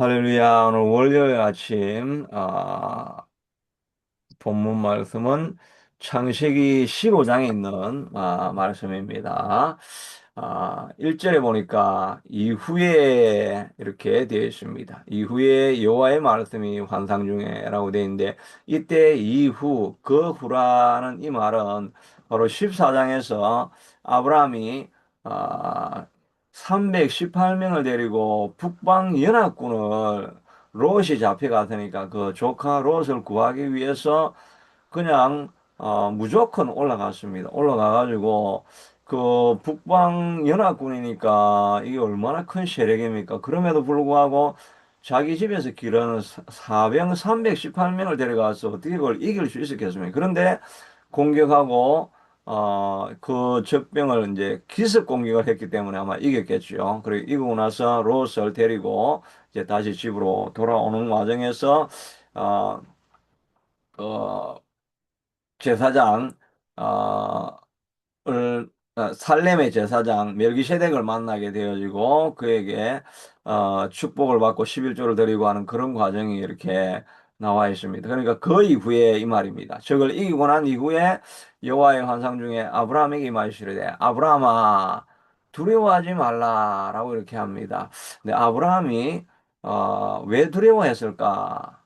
할렐루야. 오늘 월요일 아침, 본문 말씀은 창세기 15장에 있는 말씀입니다. 1절에 보니까 이후에 이렇게 되어 있습니다. 이후에 여호와의 말씀이 환상 중에라고 되어 있는데, 이때 이후, 그 후라는 이 말은 바로 14장에서 아브라함이 아, 318명을 데리고 북방 연합군을, 롯이 잡혀갔으니까 그 조카 롯을 구하기 위해서 그냥 무조건 올라갔습니다. 올라가가지고 그 북방 연합군이니까 이게 얼마나 큰 세력입니까? 그럼에도 불구하고 자기 집에서 기르는 사병 318명을 데려가서 어떻게 그걸 이길 수 있었겠습니까? 그런데 공격하고 그 적병을 이제 기습 공격을 했기 때문에 아마 이겼겠죠. 그리고 이기고 나서 롯을 데리고 이제 다시 집으로 돌아오는 과정에서 어, 어, 제사장 어, 을 살렘의 제사장 멜기세덱을 만나게 되어지고 그에게 축복을 받고 11조를 드리고 하는 그런 과정이 이렇게 나와 있습니다. 그러니까 그 이후에 이 말입니다. 적을 이기고 난 이후에 여호와의 환상 중에 아브라함에게 이 말이 시르되 아브라함아 두려워하지 말라라고 이렇게 합니다. 근데 아브라함이 왜 두려워했을까?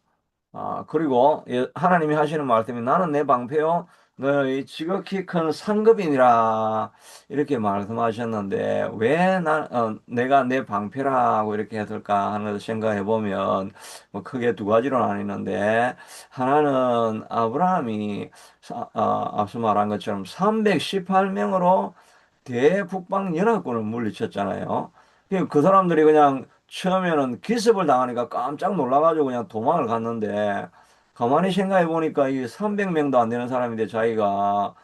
그리고 하나님이 하시는 말씀이 나는 내 방패요 너희 지극히 큰 상급이니라 이렇게 말씀하셨는데 왜 내가 내 방패라고 이렇게 했을까 하는 것을 생각해 보면 뭐 크게 두 가지로 나뉘는데, 하나는 아브라함이 앞서 말한 것처럼 318명으로 대북방 연합군을 물리쳤잖아요. 그 사람들이 그냥 처음에는 기습을 당하니까 깜짝 놀라가지고 그냥 도망을 갔는데, 가만히 생각해 보니까 이 300명도 안 되는 사람인데 자기가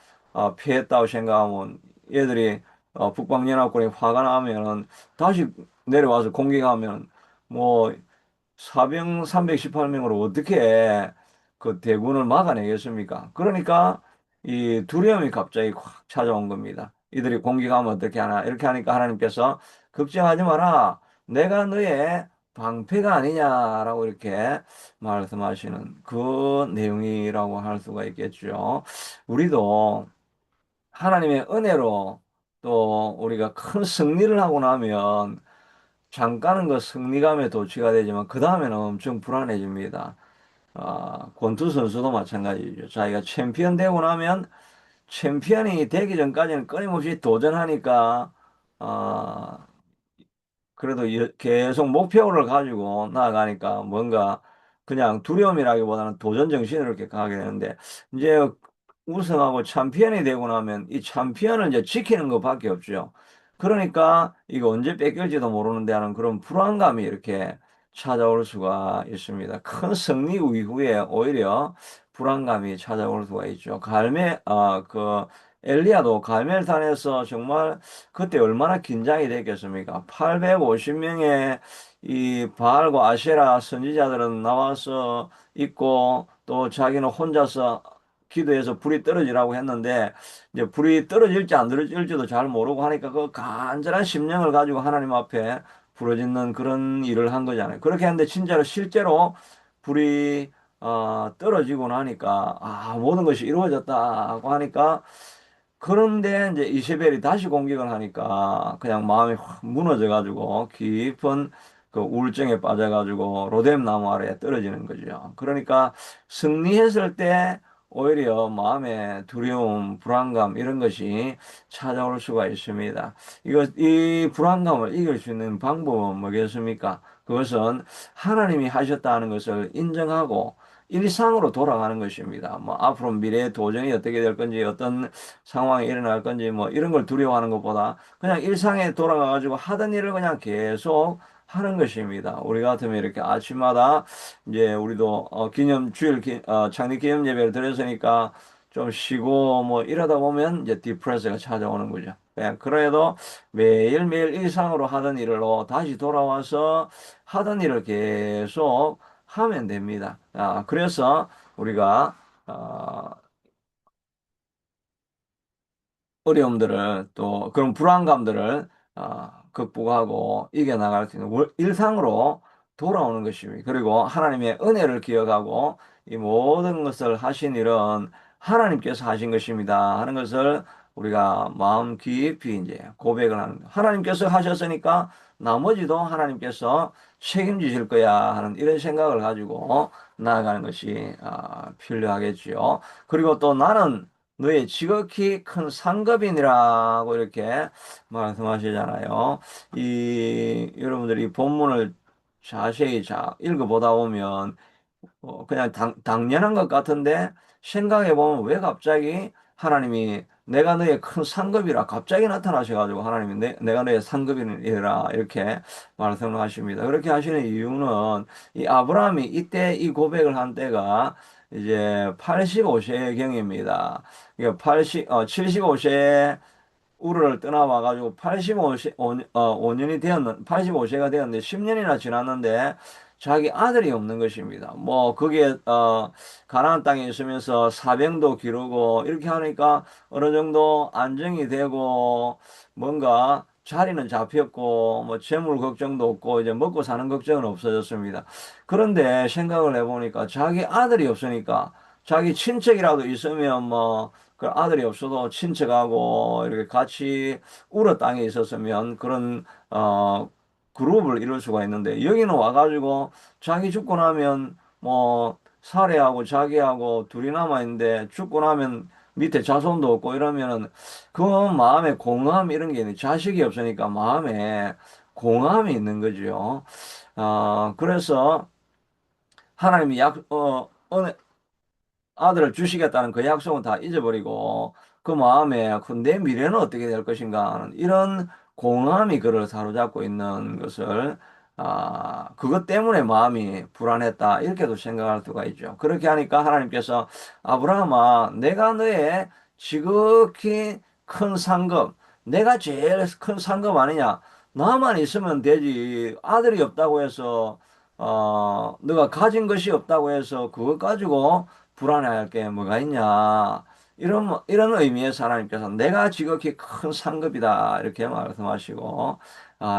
피했다고 생각하면 얘들이 북방연합군이 화가 나면은 다시 내려와서 공격하면 뭐 사병 318명으로 어떻게 그 대군을 막아내겠습니까? 그러니까 이 두려움이 갑자기 확 찾아온 겁니다. 이들이 공격하면 어떻게 하나? 이렇게 하니까 하나님께서 걱정하지 마라. 내가 너의 방패가 아니냐라고 이렇게 말씀하시는 그 내용이라고 할 수가 있겠죠. 우리도 하나님의 은혜로 또 우리가 큰 승리를 하고 나면 잠깐은 그 승리감에 도취가 되지만 그 다음에는 엄청 불안해집니다. 권투 선수도 마찬가지죠. 자기가 챔피언 되고 나면 챔피언이 되기 전까지는 끊임없이 도전하니까 아, 그래도 계속 목표를 가지고 나아가니까 뭔가 그냥 두려움이라기보다는 도전 정신으로 이렇게 가게 되는데, 이제 우승하고 챔피언이 되고 나면 이 챔피언을 이제 지키는 것밖에 없죠. 그러니까 이거 언제 뺏길지도 모르는데 하는 그런 불안감이 이렇게 찾아올 수가 있습니다. 큰 승리 이후에 오히려 불안감이 찾아올 수가 있죠. 엘리야도 갈멜산에서 정말 그때 얼마나 긴장이 됐겠습니까? 850명의 이 바알과 아세라 선지자들은 나와서 있고, 또 자기는 혼자서 기도해서 불이 떨어지라고 했는데, 이제 불이 떨어질지 안 떨어질지도 잘 모르고 하니까 그 간절한 심령을 가지고 하나님 앞에 부르짖는 그런 일을 한 거잖아요. 그렇게 했는데 진짜로 실제로 불이 떨어지고 나니까 모든 것이 이루어졌다고 하니까, 그런데 이제 이세벨이 다시 공격을 하니까 그냥 마음이 확 무너져가지고 깊은 그 우울증에 빠져가지고 로뎀 나무 아래에 떨어지는 거죠. 그러니까 승리했을 때 오히려 마음에 두려움, 불안감 이런 것이 찾아올 수가 있습니다. 이 불안감을 이길 수 있는 방법은 뭐겠습니까? 그것은 하나님이 하셨다는 것을 인정하고 일상으로 돌아가는 것입니다. 뭐 앞으로 미래의 도전이 어떻게 될 건지, 어떤 상황이 일어날 건지 뭐 이런 걸 두려워하는 것보다 그냥 일상에 돌아가 가지고 하던 일을 그냥 계속 하는 것입니다. 우리 같으면 이렇게 아침마다 이제 우리도 창립 기념 예배를 드렸으니까 좀 쉬고 뭐 이러다 보면 이제 디프레스가 찾아오는 거죠. 그래도 매일매일 일상으로 하던 일로 다시 돌아와서 하던 일을 계속 하면 됩니다. 그래서 우리가 어, 어려움들을 또 그런 불안감들을 극복하고 이겨나갈 수 있는 일상으로 돌아오는 것입니다. 그리고 하나님의 은혜를 기억하고 이 모든 것을 하신 일은 하나님께서 하신 것입니다 하는 것을 우리가 마음 깊이 이제 고백을 하는 거예요. 하나님께서 하셨으니까 나머지도 하나님께서 책임지실 거야 하는 이런 생각을 가지고 나아가는 것이 필요하겠지요. 그리고 또 나는 너의 지극히 큰 상급이니라고 이렇게 말씀하시잖아요. 이 여러분들이 본문을 자세히 읽어보다 보면 그냥 당연한 것 같은데 생각해 보면 왜 갑자기 하나님이 내가 너의 큰 상급이라 갑자기 나타나셔가지고 하나님이 내가 너의 상급이라 이렇게 말씀을 하십니다. 그렇게 하시는 이유는 이 아브라함이 이때 이 고백을 한 때가 이제 85세경입니다. 75세 우르를 떠나와가지고 85년이 되었는, 85세가 되었는데 10년이나 지났는데 자기 아들이 없는 것입니다. 뭐, 그게, 가나안 땅에 있으면서 사병도 기르고 이렇게 하니까 어느 정도 안정이 되고 뭔가 자리는 잡혔고 뭐 재물 걱정도 없고 이제 먹고 사는 걱정은 없어졌습니다. 그런데 생각을 해보니까 자기 아들이 없으니까 자기 친척이라도 있으면 뭐 그 아들이 없어도 친척하고 이렇게 같이 우러 땅에 있었으면 그런 그룹을 이룰 수가 있는데 여기는 와가지고 자기 죽고 나면 뭐 사례하고 자기하고 둘이 남아 있는데 죽고 나면 밑에 자손도 없고 이러면은 그 마음에 공허함 이런 게 있는 자식이 없으니까 마음에 공허함이 있는 거죠. 그래서 하나님이 아들을 주시겠다는 그 약속은 다 잊어버리고 그 마음에 내 미래는 어떻게 될 것인가 하는 이런 공허함이 그를 사로잡고 있는 것을 그것 때문에 마음이 불안했다 이렇게도 생각할 수가 있죠. 그렇게 하니까 하나님께서 아브라함아 내가 너의 지극히 큰 상급 내가 제일 큰 상급 아니냐 나만 있으면 되지 아들이 없다고 해서 너가 가진 것이 없다고 해서 그것 가지고 불안해할 게 뭐가 있냐. 이런 의미에서 하나님께서 내가 지극히 큰 상급이다. 이렇게 말씀하시고,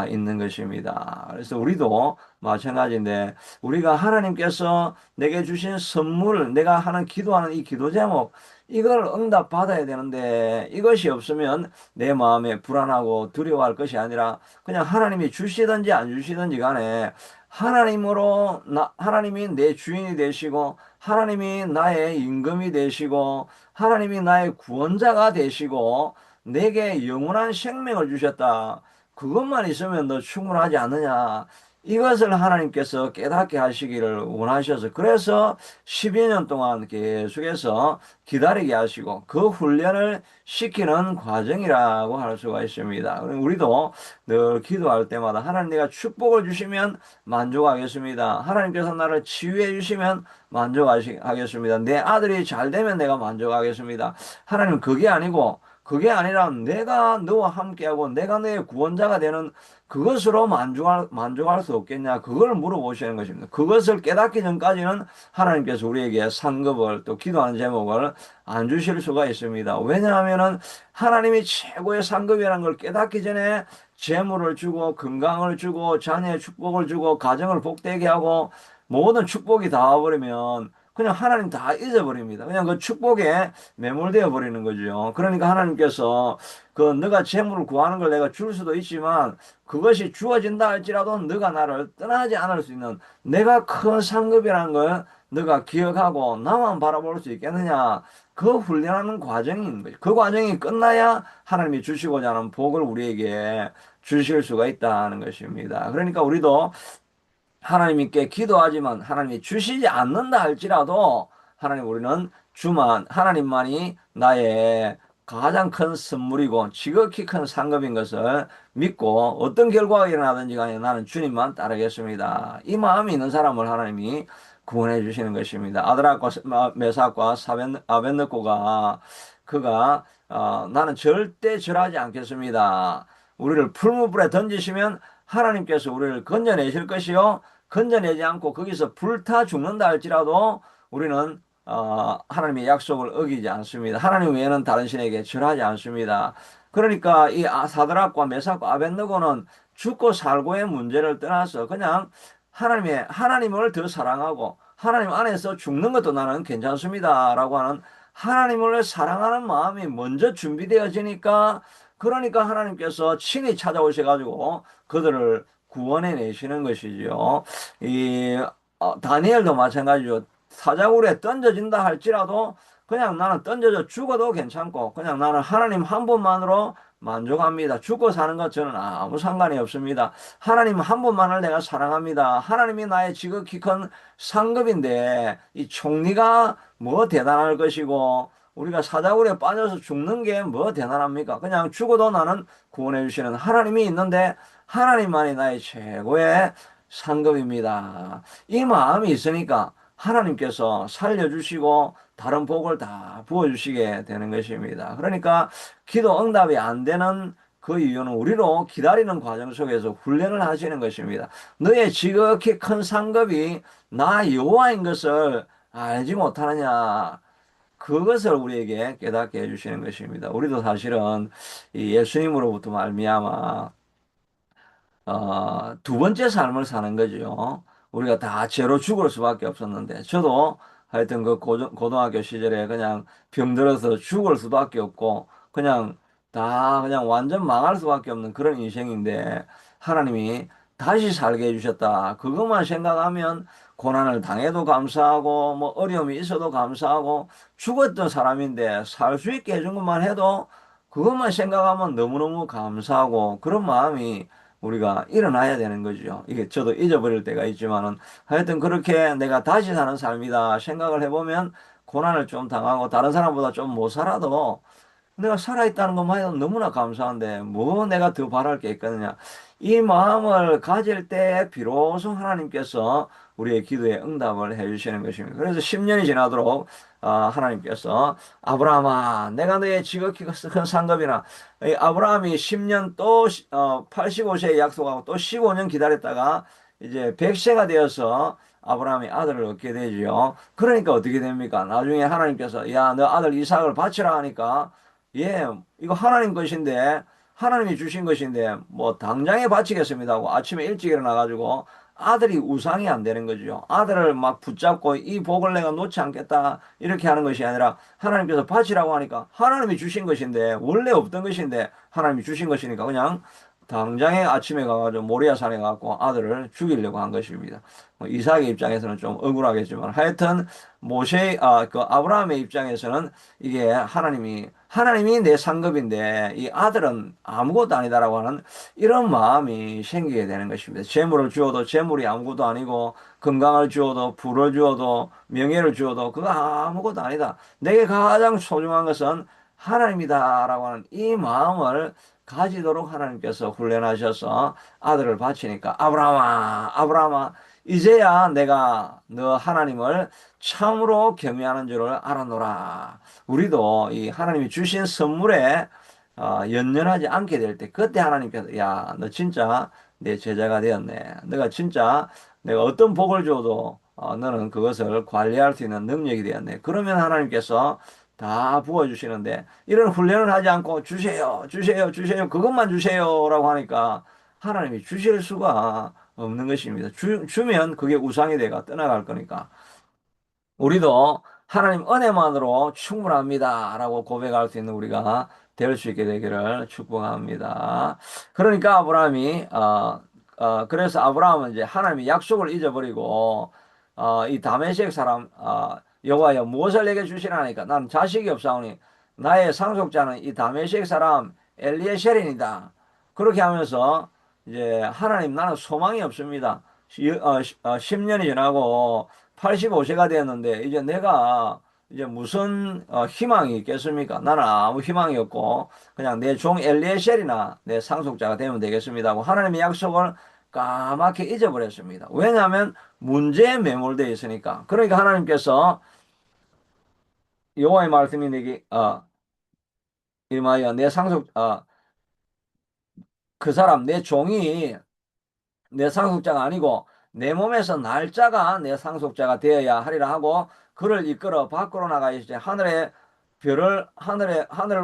있는 것입니다. 그래서 우리도 마찬가지인데, 우리가 하나님께서 내게 주신 선물, 내가 하는 기도하는 이 기도 제목, 이걸 응답 받아야 되는데, 이것이 없으면 내 마음에 불안하고 두려워할 것이 아니라, 그냥 하나님이 주시든지 안 주시든지 간에, 하나님이 내 주인이 되시고, 하나님이 나의 임금이 되시고 하나님이 나의 구원자가 되시고 내게 영원한 생명을 주셨다. 그것만 있으면 너 충분하지 않느냐. 이것을 하나님께서 깨닫게 하시기를 원하셔서 그래서 12년 년 동안 계속해서 기다리게 하시고 그 훈련을 시키는 과정이라고 할 수가 있습니다. 우리도 늘 기도할 때마다 하나님 내가 축복을 주시면 만족하겠습니다. 하나님께서 나를 치유해 주시면 만족하겠습니다. 내 아들이 잘 되면 내가 만족하겠습니다. 하나님 그게 아니고 그게 아니라 내가 너와 함께하고 내가 너의 구원자가 되는 그것으로 만족할 수 없겠냐? 그걸 물어보시는 것입니다. 그것을 깨닫기 전까지는 하나님께서 우리에게 상급을 또 기도하는 제목을 안 주실 수가 있습니다. 왜냐하면은 하나님이 최고의 상급이라는 걸 깨닫기 전에 재물을 주고 건강을 주고 자녀의 축복을 주고 가정을 복되게 하고 모든 축복이 다 와버리면 그냥 하나님 다 잊어버립니다. 그냥 그 축복에 매몰되어 버리는 거죠. 그러니까 하나님께서 그 너가 재물을 구하는 걸 내가 줄 수도 있지만 그것이 주어진다 할지라도 너가 나를 떠나지 않을 수 있는 내가 큰 상급이라는 걸 너가 기억하고 나만 바라볼 수 있겠느냐. 그 훈련하는 과정인 거죠. 그 과정이 끝나야 하나님이 주시고자 하는 복을 우리에게 주실 수가 있다는 것입니다. 그러니까 우리도 하나님께 기도하지만 하나님이 주시지 않는다 할지라도 하나님 우리는 하나님만이 나의 가장 큰 선물이고 지극히 큰 상급인 것을 믿고 어떤 결과가 일어나든지 간에 나는 주님만 따르겠습니다. 이 마음이 있는 사람을 하나님이 구원해 주시는 것입니다. 아드락과 메삭과 아벤느고가 그가 나는 절대 절하지 않겠습니다. 우리를 풀무불에 던지시면 하나님께서 우리를 건져내실 것이요 건져내지 않고 거기서 불타 죽는다 할지라도 우리는 하나님의 약속을 어기지 않습니다. 하나님 외에는 다른 신에게 절하지 않습니다. 그러니까 이 사드락과 메삭과 아벳느고는 죽고 살고의 문제를 떠나서 그냥 하나님을 더 사랑하고 하나님 안에서 죽는 것도 나는 괜찮습니다라고 하는 하나님을 사랑하는 마음이 먼저 준비되어지니까 그러니까 하나님께서 친히 찾아오셔가지고 그들을 구원해 내시는 것이지요. 이 다니엘도 마찬가지죠. 사자굴에 던져진다 할지라도 그냥 나는 던져져 죽어도 괜찮고 그냥 나는 하나님 한 분만으로 만족합니다. 죽고 사는 것 저는 아무 상관이 없습니다. 하나님 한 분만을 내가 사랑합니다. 하나님이 나의 지극히 큰 상급인데 이 총리가 뭐 대단할 것이고 우리가 사자굴에 빠져서 죽는 게 뭐 대단합니까? 그냥 죽어도 나는 구원해 주시는 하나님이 있는데 하나님만이 나의 최고의 상급입니다. 이 마음이 있으니까 하나님께서 살려주시고 다른 복을 다 부어주시게 되는 것입니다. 그러니까 기도 응답이 안 되는 그 이유는 우리로 기다리는 과정 속에서 훈련을 하시는 것입니다. 너의 지극히 큰 상급이 나 여호와인 것을 알지 못하느냐. 그것을 우리에게 깨닫게 해주시는 것입니다. 우리도 사실은 이 예수님으로부터 말미암아 두 번째 삶을 사는 거죠. 우리가 다 죄로 죽을 수밖에 없었는데, 저도 하여튼 그 고등학교 시절에 그냥 병들어서 죽을 수밖에 없고, 그냥 완전 망할 수밖에 없는 그런 인생인데, 하나님이 다시 살게 해주셨다. 그것만 생각하면 고난을 당해도 감사하고, 뭐 어려움이 있어도 감사하고, 죽었던 사람인데 살 수 있게 해준 것만 해도 그것만 생각하면 너무너무 감사하고, 그런 마음이 우리가 일어나야 되는 거죠. 이게 저도 잊어버릴 때가 있지만은 하여튼 그렇게 내가 다시 사는 삶이다 생각을 해보면 고난을 좀 당하고 다른 사람보다 좀 못 살아도 내가 살아있다는 것만 해도 너무나 감사한데 뭐 내가 더 바랄 게 있겠느냐. 이 마음을 가질 때 비로소 하나님께서 우리의 기도에 응답을 해주시는 것입니다. 그래서 10년이 지나도록 하나님께서 아브라함아 내가 너의 지극히 큰 상급이나 이 아브라함이 10년 또 85세에 약속하고 또 15년 기다렸다가 이제 100세가 되어서 아브라함이 아들을 얻게 되죠. 그러니까 어떻게 됩니까? 나중에 하나님께서 야, 너 아들 이삭을 바치라 하니까 예, 이거 하나님 것인데, 하나님이 주신 것인데, 뭐, 당장에 바치겠습니다 하고 아침에 일찍 일어나가지고 아들이 우상이 안 되는 거죠. 아들을 막 붙잡고 이 복을 내가 놓지 않겠다. 이렇게 하는 것이 아니라 하나님께서 바치라고 하니까 하나님이 주신 것인데, 원래 없던 것인데 하나님이 주신 것이니까 그냥 당장에 아침에 가가지고 모리아 산에 가고 아들을 죽이려고 한 것입니다. 뭐 이삭의 입장에서는 좀 억울하겠지만 하여튼 그 아브라함의 입장에서는 이게 하나님이 내 상급인데 이 아들은 아무것도 아니다라고 하는 이런 마음이 생기게 되는 것입니다. 재물을 주어도 재물이 아무것도 아니고 건강을 주어도 부를 주어도 명예를 주어도 그거 아무것도 아니다. 내게 가장 소중한 것은 하나님이다라고 하는 이 마음을 가지도록 하나님께서 훈련하셔서 아들을 바치니까 아브라함아 아브라함아 이제야 내가 너 하나님을 참으로 경외하는 줄을 알아노라. 우리도 이 하나님이 주신 선물에 연연하지 않게 될 때 그때 하나님께서 야, 너 진짜 내 제자가 되었네. 너가 진짜 내가 어떤 복을 줘도 너는 그것을 관리할 수 있는 능력이 되었네. 그러면 하나님께서 다 부어주시는데 이런 훈련을 하지 않고 주세요, 주세요, 주세요, 그것만 주세요라고 하니까 하나님이 주실 수가 없는 것입니다. 주면 그게 우상이 돼가 떠나갈 거니까. 우리도 하나님 은혜만으로 충분합니다. 라고 고백할 수 있는 우리가 될 수 있게 되기를 축복합니다. 그러니까 그래서 아브라함은 이제 하나님의 약속을 잊어버리고, 이 다메섹 사람, 여호와여 무엇을 내게 주시라니까 난 자식이 없사오니 나의 상속자는 이 다메섹 사람 엘리에셀이니다. 그렇게 하면서 이제 하나님 나는 소망이 없습니다. 10년이 지나고 85세가 되었는데 이제 내가 이제 무슨 희망이 있겠습니까? 나는 아무 희망이 없고 그냥 내 종 엘리에셀이나 내 상속자가 되면 되겠습니다 하고 하나님의 약속을 까맣게 잊어버렸습니다. 왜냐하면 문제에 매몰되어 있으니까. 그러니까 하나님께서 여호와의 말씀이 내게 임하여 내 상속 그 사람 내 종이 내 상속자가 아니고 내 몸에서 날짜가 내 상속자가 되어야 하리라 하고 그를 이끌어 밖으로 나가 이제 하늘을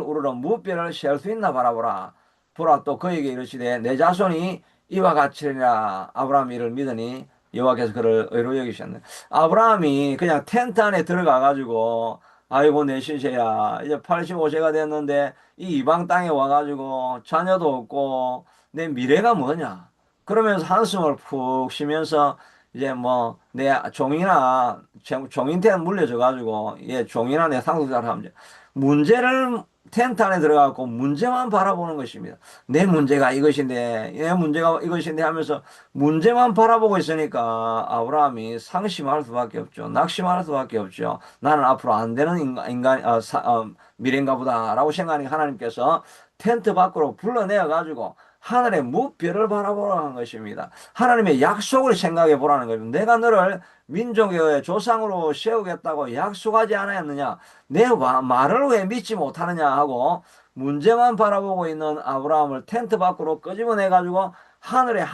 우러러 무별을 셀 수 있나 바라보라. 보라 또 그에게 이르시되 내 자손이 이와 같으리라. 아브라함이 이를 믿으니 여호와께서 그를 의로 여기셨네. 아브라함이 그냥 텐트 안에 들어가 가지고 아이고 내 신세야 이제 85세가 됐는데 이 이방 땅에 와가지고 자녀도 없고 내 미래가 뭐냐 그러면서 한숨을 푹 쉬면서 이제 뭐 내 종이나 종인한테 물려져 가지고 예 종이나 내 상속자를 하면 문제를 텐트 안에 들어가고 문제만 바라보는 것입니다. 내 문제가 이것인데 내 문제가 이것인데 하면서 문제만 바라보고 있으니까 아브라함이 상심할 수밖에 없죠. 낙심할 수밖에 없죠. 나는 앞으로 안 되는 미래인가 보다라고 생각하니까 하나님께서 텐트 밖으로 불러내어 가지고 하늘의 무별을 바라보라는 것입니다. 하나님의 약속을 생각해 보라는 겁니다. 내가 너를 민족의 조상으로 세우겠다고 약속하지 않았느냐? 내 말을 왜 믿지 못하느냐 하고 문제만 바라보고 있는 아브라함을 텐트 밖으로 끄집어내 가지고 하늘의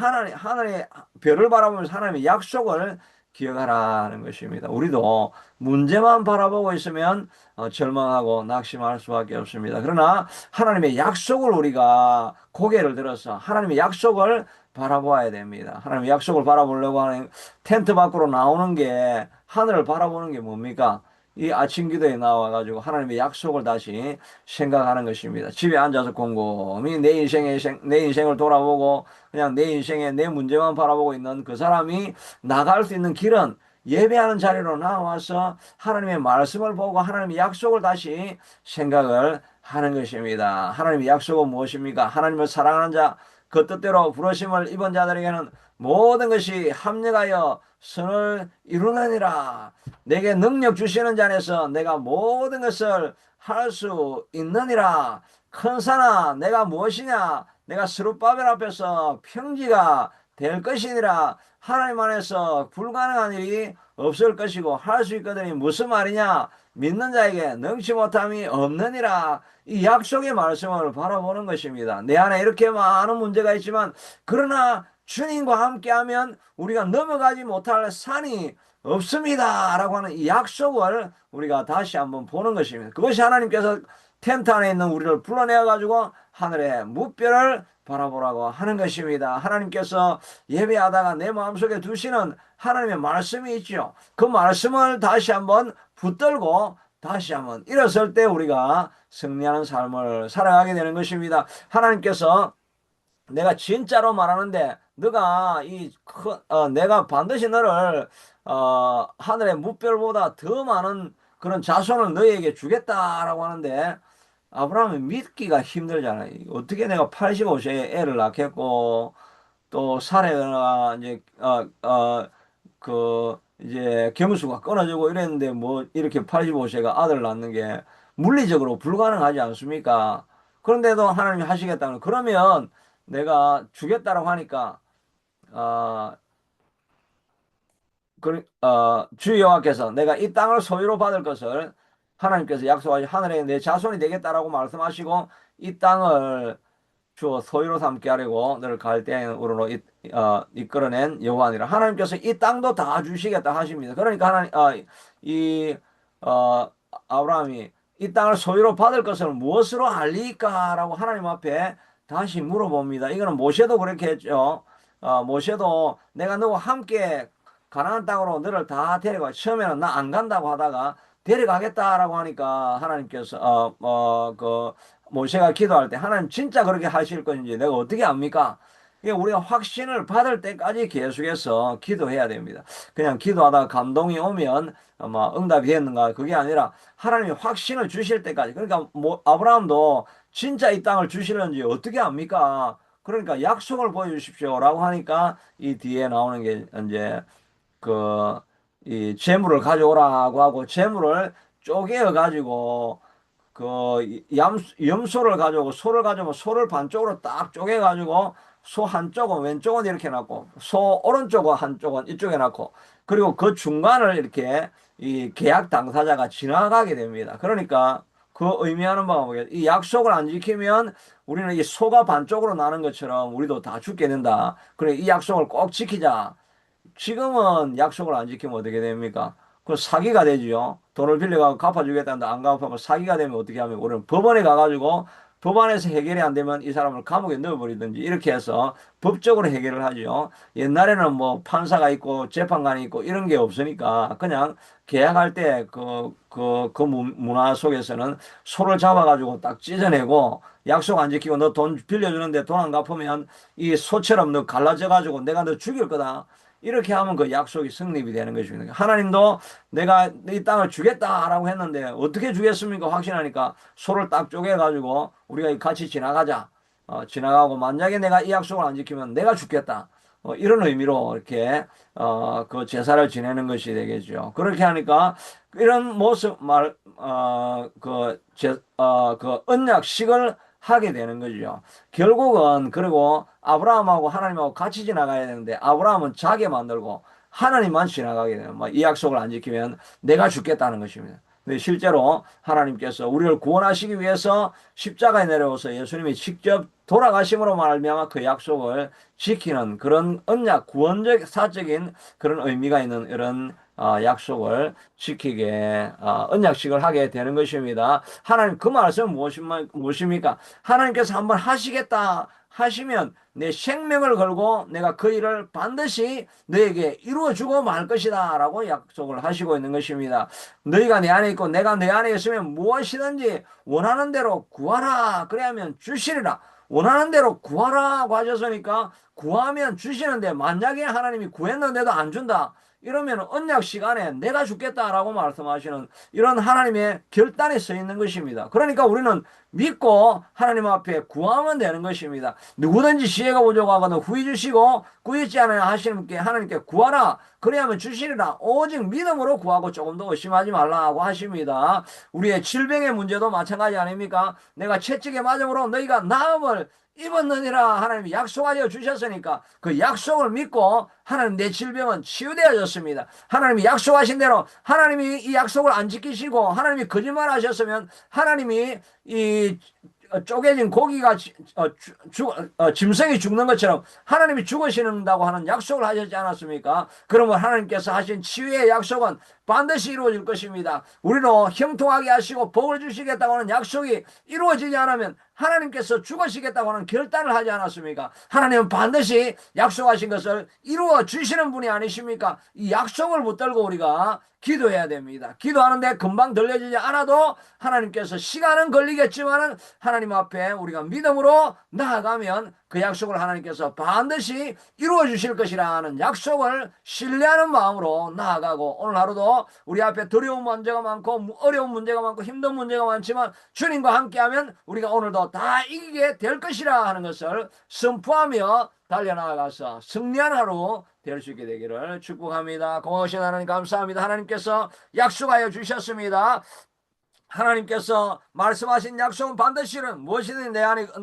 별을 바라보면서 하나님의 약속을 기억하라는 것입니다. 우리도 문제만 바라보고 있으면 절망하고 낙심할 수밖에 없습니다. 그러나 하나님의 약속을 우리가 고개를 들어서 하나님의 약속을 바라보아야 됩니다. 하나님의 약속을 바라보려고 하는 텐트 밖으로 나오는 게 하늘을 바라보는 게 뭡니까? 이 아침 기도에 나와가지고 하나님의 약속을 다시 생각하는 것입니다. 집에 앉아서 곰곰이 내 인생을 돌아보고 그냥 내 인생에 내 문제만 바라보고 있는 그 사람이 나갈 수 있는 길은 예배하는 자리로 나와서 하나님의 말씀을 보고 하나님의 약속을 다시 생각을 하는 것입니다. 하나님의 약속은 무엇입니까? 하나님을 사랑하는 자, 그 뜻대로 부르심을 입은 자들에게는 모든 것이 합력하여 선을 이루느니라. 내게 능력 주시는 자 안에서 내가 모든 것을 할 수 있느니라. 큰 산아 내가 무엇이냐? 내가 스룹바벨 앞에서 평지가 될 것이니라. 하나님 안에서 불가능한 일이 없을 것이고 할 수 있거든요. 무슨 말이냐? 믿는 자에게 능치 못함이 없느니라. 이 약속의 말씀을 바라보는 것입니다. 내 안에 이렇게 많은 문제가 있지만 그러나 주님과 함께하면 우리가 넘어가지 못할 산이 없습니다. 라고 하는 이 약속을 우리가 다시 한번 보는 것입니다. 그것이 하나님께서 텐트 안에 있는 우리를 불러내어 가지고 하늘의 무별을 바라보라고 하는 것입니다. 하나님께서 예배하다가 내 마음속에 두시는 하나님의 말씀이 있죠. 그 말씀을 다시 한번 붙들고 다시 한번 일어설 때 우리가 승리하는 삶을 살아가게 되는 것입니다. 하나님께서 내가 진짜로 말하는데 너가 내가 반드시 너를 하늘의 무별보다 더 많은 그런 자손을 너에게 주겠다라고 하는데 아브라함이 믿기가 힘들잖아요. 어떻게 내가 85세에 애를 낳겠고 또 사례가 이제 이제 경수가 끊어지고 이랬는데 뭐 이렇게 85세가 아들 낳는 게 물리적으로 불가능하지 않습니까? 그런데도 하나님이 하시겠다는 그러면 내가 주겠다라고 하니까 어, 주 여호와께서 내가 이 땅을 소유로 받을 것을 하나님께서 약속하신 하늘에 내 자손이 되겠다라고 말씀하시고 이 땅을 주어 소유로 삼게 하려고 너를 갈대아인으로 이끌어낸 여호와니라. 하나님께서 이 땅도 다 주시겠다 하십니다. 그러니까 이 어, 아브라함이 이 땅을 소유로 받을 것을 무엇으로 알리까라고 하나님 앞에 다시 물어봅니다. 이거는 모세도 그렇게 했죠. 모세도 내가 너와 함께 가나안 땅으로 너를 다 데려가. 처음에는 나 안 간다고 하다가 데려가겠다라고 하니까 하나님께서 모세가 기도할 때 하나님 진짜 그렇게 하실 건지 내가 어떻게 압니까? 이게 우리가 확신을 받을 때까지 계속해서 기도해야 됩니다. 그냥 기도하다가 감동이 오면 아마 응답이 됐는가 그게 아니라 하나님이 확신을 주실 때까지 그러니까 아브라함도 진짜 이 땅을 주시는지 어떻게 압니까? 그러니까 약속을 보여주십시오라고 하니까 이 뒤에 나오는 게 이제 이 재물을 가져오라고 하고 재물을 쪼개어 가지고 염소를 가지고 소를 가지고 소를 반쪽으로 딱 쪼개가지고 소 한쪽은 왼쪽은 이렇게 놨고 소 오른쪽은 한쪽은 이쪽에 놨고 그리고 그 중간을 이렇게 이 계약 당사자가 지나가게 됩니다. 그러니까 그 의미하는 바가 뭐겠어요? 이 약속을 안 지키면 우리는 이 소가 반쪽으로 나는 것처럼 우리도 다 죽게 된다. 그래 이 약속을 꼭 지키자. 지금은 약속을 안 지키면 어떻게 됩니까? 그 사기가 되지요. 돈을 빌려가고 갚아주겠다는데 안 갚으면 사기가 되면 어떻게 하면 우리는 법원에 가가지고 법안에서 해결이 안 되면 이 사람을 감옥에 넣어버리든지 이렇게 해서 법적으로 해결을 하죠. 옛날에는 뭐 판사가 있고 재판관이 있고 이런 게 없으니까 그냥 계약할 때 그 문화 속에서는 소를 잡아가지고 딱 찢어내고 약속 안 지키고 너 돈 빌려주는데 돈 안 갚으면 이 소처럼 너 갈라져가지고 내가 너 죽일 거다. 이렇게 하면 그 약속이 성립이 되는 것입니다. 하나님도 내가 이 땅을 주겠다라고 했는데 어떻게 주겠습니까? 확신하니까 소를 딱 쪼개가지고 우리가 같이 지나가자. 지나가고 만약에 내가 이 약속을 안 지키면 내가 죽겠다. 이런 의미로 이렇게 그 제사를 지내는 것이 되겠죠. 그렇게 하니까 이런 모습 그 언약식을 하게 되는 거죠. 결국은 그리고 아브라함하고 하나님하고 같이 지나가야 되는데 아브라함은 자기 만들고 하나님만 지나가게 되는 이 약속을 안 지키면 내가 죽겠다는 것입니다. 근데 실제로 하나님께서 우리를 구원하시기 위해서 십자가에 내려오서 예수님이 직접 돌아가심으로 말미암아 그 약속을 지키는 그런 언약 구원적 사적인 그런 의미가 있는 이런 약속을 지키게 언약식을 하게 되는 것입니다. 하나님 그 말씀은 무엇입니까? 하나님께서 한번 하시겠다 하시면 내 생명을 걸고 내가 그 일을 반드시 너에게 이루어주고 말 것이다 라고 약속을 하시고 있는 것입니다. 너희가 내 안에 있고 내가 내 안에 있으면 무엇이든지 원하는 대로 구하라 그래야면 주시리라. 원하는 대로 구하라고 하셨으니까 구하면 주시는데 만약에 하나님이 구했는데도 안 준다. 이러면 언약 시간에 내가 죽겠다라고 말씀하시는 이런 하나님의 결단이 서 있는 것입니다. 그러니까 우리는 믿고 하나님 앞에 구하면 되는 것입니다. 누구든지 지혜가 부족하거든 후히 주시고 구했지 않으면 하나님께 구하라. 그래야면 주시리라. 오직 믿음으로 구하고 조금 더 의심하지 말라고 하십니다. 우리의 질병의 문제도 마찬가지 아닙니까? 내가 채찍에 맞음으로 너희가 나음을 입었느니라 하나님이 약속하여 주셨으니까 그 약속을 믿고 하나님 내 질병은 치유되어졌습니다. 하나님이 약속하신 대로 하나님이 이 약속을 안 지키시고 하나님이 거짓말 하셨으면 하나님이 이 쪼개진 고기가 짐승이 죽는 것처럼 하나님이 죽으신다고 하는 약속을 하셨지 않았습니까? 그러면 하나님께서 하신 치유의 약속은 반드시 이루어질 것입니다. 우리로 형통하게 하시고 복을 주시겠다고 하는 약속이 이루어지지 않으면 하나님께서 죽으시겠다고 하는 결단을 하지 않았습니까? 하나님은 반드시 약속하신 것을 이루어 주시는 분이 아니십니까? 이 약속을 붙들고 우리가 기도해야 됩니다. 기도하는데 금방 들려지지 않아도 하나님께서 시간은 걸리겠지만은 하나님 앞에 우리가 믿음으로 나아가면 그 약속을 하나님께서 반드시 이루어 주실 것이라는 약속을 신뢰하는 마음으로 나아가고 오늘 하루도 우리 앞에 두려운 문제가 많고 어려운 문제가 많고 힘든 문제가 많지만 주님과 함께하면 우리가 오늘도 다 이기게 될 것이라 하는 것을 선포하며 달려나가서 승리한 하루 될 수 있게 되기를 축복합니다. 고마우신 하나님 감사합니다. 하나님께서 약속하여 주셨습니다. 하나님께서 말씀하신 약속은 반드시는 무엇이든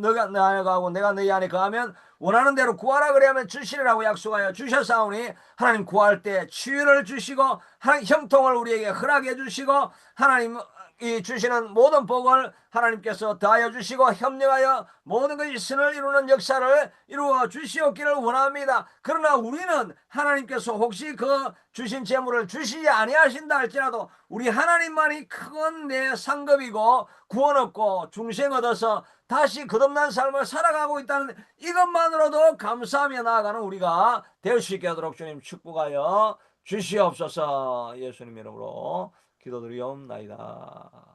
너가 내 안에 가고 내가 너희 안에 거하면 원하는 대로 구하라 그래야면 주시리라고 약속하여 주셨사오니 하나님 구할 때 치유를 주시고 하나님 형통을 우리에게 허락해 주시고 하나님 이 주시는 모든 복을 하나님께서 더하여 주시고 협력하여 모든 것이 선을 이루는 역사를 이루어 주시옵기를 원합니다. 그러나 우리는 하나님께서 혹시 그 주신 재물을 주시지 아니하신다 할지라도 우리 하나님만이 큰 내 상급이고 구원 얻고 중생 얻어서 다시 거듭난 삶을 살아가고 있다는 이것만으로도 감사하며 나아가는 우리가 될 수 있게 하도록 주님 축복하여 주시옵소서. 예수님 이름으로 기도드리옵나이다.